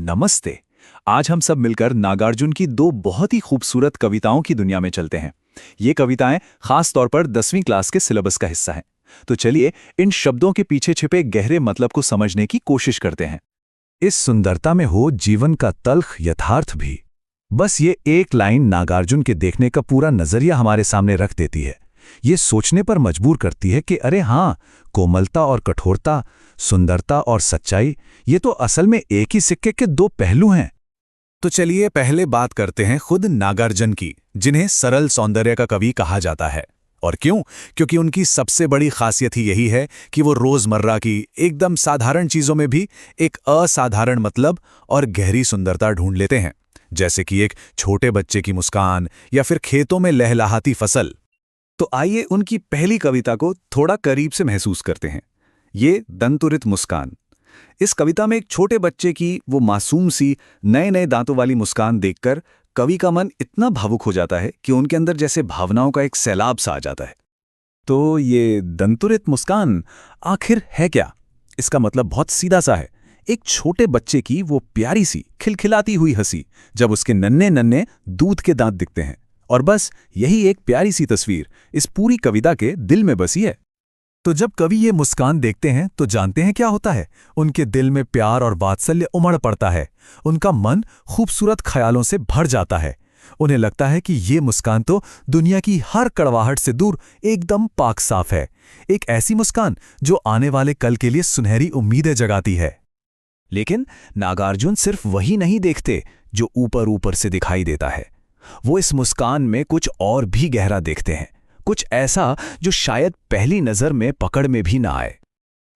नमस्ते। आज हम सब मिलकर नागार्जुन की दो बहुत ही खूबसूरत कविताओं की दुनिया में चलते हैं। ये कविताएं खास तौर पर 10वीं क्लास के सिलेबस का हिस्सा हैं। तो चलिए इन शब्दों के पीछे छिपे गहरे मतलब को समझने की कोशिश करते हैं। इस सुंदरता में हो जीवन का तल्ख यथार्थ भी। बस ये एक लाइन नागार्जुन के देखने का पूरा नजरिया हमारे सामने रख देती है। ये सोचने पर मजबूर करती है कि अरे हाँ, कोमलता और कठोरता, सुंदरता और सच्चाई, ये तो असल में एक ही सिक्के के दो पहलू हैं। तो चलिए पहले बात करते हैं खुद नागार्जुन की, जिन्हें सरल सौंदर्य का कवि कहा जाता है। और क्यों? क्योंकि उनकी सबसे बड़ी खासियत ही यही है कि वो रोजमर्रा की एकदम साधारण चीजों में भी एक असाधारण मतलब और गहरी सुंदरता ढूंढ लेते हैं, जैसे कि एक छोटे बच्चे की मुस्कान या फिर खेतों में लहलहाती फसल। तो आइए उनकी पहली कविता को थोड़ा करीब से महसूस करते हैं। ये दंतुरित मुस्कान। इस कविता में एक छोटे बच्चे की वो मासूम सी नए नए दांतों वाली मुस्कान देखकर कवि का मन इतना भावुक हो जाता है कि उनके अंदर जैसे भावनाओं का एक सैलाब सा आ जाता है। तो ये दंतुरित मुस्कान आखिर है क्या? इसका मतलब बहुत सीधा सा है। एक छोटे बच्चे की वो प्यारी सी खिलखिलाती हुई हंसी, जब उसके नन्हे नन्हे दूध के दांत दिखते हैं। और बस यही एक प्यारी सी तस्वीर इस पूरी कविता के दिल में बसी है। तो जब कवि ये मुस्कान देखते हैं तो जानते हैं क्या होता है? उनके दिल में प्यार और वात्सल्य उमड़ पड़ता है। उनका मन खूबसूरत ख्यालों से भर जाता है। उन्हें लगता है कि ये मुस्कान तो दुनिया की हर कड़वाहट से दूर एकदम पाक साफ है। एक ऐसी मुस्कान जो आने वाले कल के लिए सुनहरी उम्मीदें जगाती है। लेकिन नागार्जुन सिर्फ वही नहीं देखते जो ऊपर ऊपर से दिखाई देता है। वो इस मुस्कान में कुछ और भी गहरा देखते हैं, कुछ ऐसा जो शायद पहली नजर में पकड़ में भी ना आए।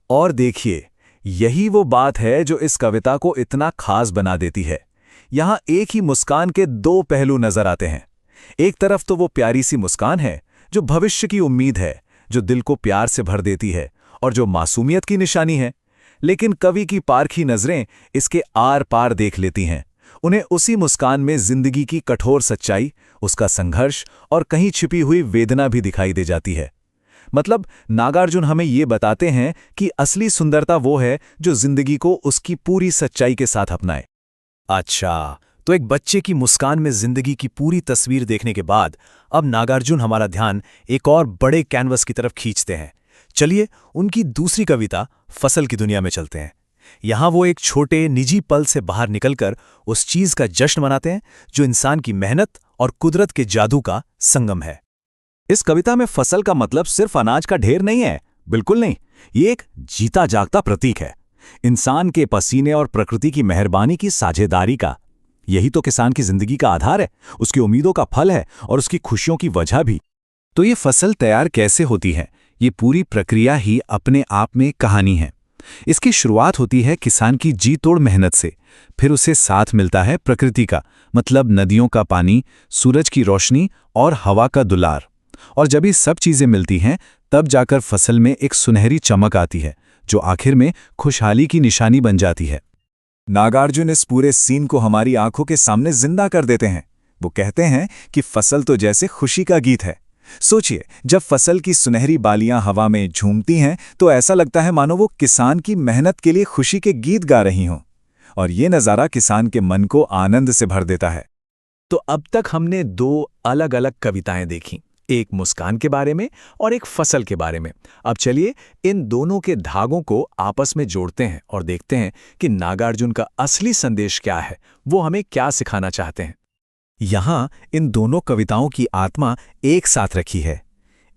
और देखिए, यही वो बात है जो इस कविता को इतना खास बना देती है। यहां एक ही मुस्कान के दो पहलू नजर आते हैं। एक तरफ तो वो प्यारी सी मुस्कान है जो भविष्य की उम्मीद है, जो दिल को प्यार से भर देती है और जो मासूमियत की निशानी है। लेकिन कवि की पारखी नजरें इसके आर पार देख लेती हैं। उन्हें उसी मुस्कान में जिंदगी की कठोर सच्चाई, उसका संघर्ष और कहीं छिपी हुई वेदना भी दिखाई दे जाती है। मतलब नागार्जुन हमें ये बताते हैं कि असली सुंदरता वो है जो जिंदगी को उसकी पूरी सच्चाई के साथ अपनाए। अच्छा, तो एक बच्चे की मुस्कान में जिंदगी की पूरी तस्वीर देखने के बाद अब नागार्जुन हमारा ध्यान एक और बड़े कैनवस की तरफ खींचते हैं। चलिए उनकी दूसरी कविता फसल की दुनिया में चलते हैं। यहां वो एक छोटे निजी पल से बाहर निकलकर उस चीज का जश्न मनाते हैं जो इंसान की मेहनत और कुदरत के जादू का संगम है। इस कविता में फसल का मतलब सिर्फ अनाज का ढेर नहीं है, बिल्कुल नहीं। ये एक जीता जागता प्रतीक है, इंसान के पसीने और प्रकृति की मेहरबानी की साझेदारी का। यही तो किसान की जिंदगी का आधार है, उसकी उम्मीदों का फल है और उसकी खुशियों की वजह भी। तो ये फसल तैयार कैसे होती है? ये पूरी प्रक्रिया ही अपने आप में कहानी है। इसकी शुरुआत होती है किसान की जी तोड़ मेहनत से, फिर उसे साथ मिलता है प्रकृति का, मतलब नदियों का पानी, सूरज की रोशनी और हवा का दुलार। और जब ये सब चीजें मिलती हैं तब जाकर फसल में एक सुनहरी चमक आती है जो आखिर में खुशहाली की निशानी बन जाती है। नागार्जुन इस पूरे सीन को हमारी आंखों के सामने जिंदा कर देते हैं। वो कहते हैं कि फसल तो जैसे खुशी का गीत है। सोचिए, जब फसल की सुनहरी बालियां हवा में झूमती हैं तो ऐसा लगता है मानो वो किसान की मेहनत के लिए खुशी के गीत गा रही हों। और ये नज़ारा किसान के मन को आनंद से भर देता है। तो अब तक हमने दो अलग अलग कविताएं देखी, एक मुस्कान के बारे में और एक फसल के बारे में। अब चलिए इन दोनों के धागों को आपस में जोड़ते हैं और देखते हैं कि नागार्जुन का असली संदेश क्या है, वो हमें क्या सिखाना चाहते हैं। यहां इन दोनों कविताओं की आत्मा एक साथ रखी है।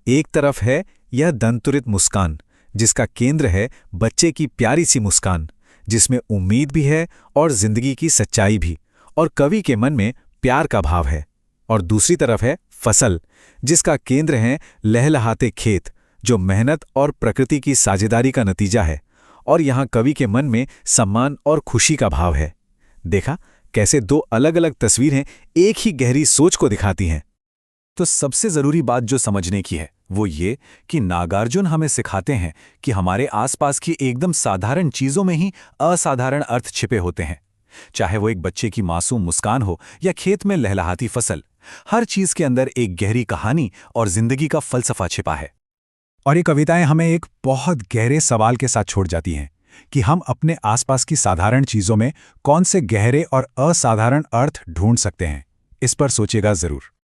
एक तरफ है यह दंतुरित मुस्कान, जिसका केंद्र है बच्चे की प्यारी सी मुस्कान, जिसमें उम्मीद भी है और जिंदगी की सच्चाई भी, और कवि के मन में प्यार का भाव है। और दूसरी तरफ है फसल, जिसका केंद्र है लहलहाते खेत, जो मेहनत और प्रकृति की साझेदारी का नतीजा है। और यहां कवि के मन में सम्मान और खुशी का भाव है। देखा कैसे दो अलग अलग तस्वीरें एक ही गहरी सोच को दिखाती हैं। तो सबसे जरूरी बात जो समझने की है वो ये कि नागार्जुन हमें सिखाते हैं कि हमारे आसपास की एकदम साधारण चीजों में ही असाधारण अर्थ छिपे होते हैं। चाहे वो एक बच्चे की मासूम मुस्कान हो या खेत में लहलहाती फसल, हर चीज के अंदर एक गहरी कहानी और जिंदगी का फलसफा छिपा है। और ये कविताएं हमें एक बहुत गहरे सवाल के साथ छोड़ जाती हैं कि हम अपने आसपास की साधारण चीज़ों में कौन से गहरे और असाधारण अर्थ ढूंढ सकते हैं। इस पर सोचिएगा ज़रूर।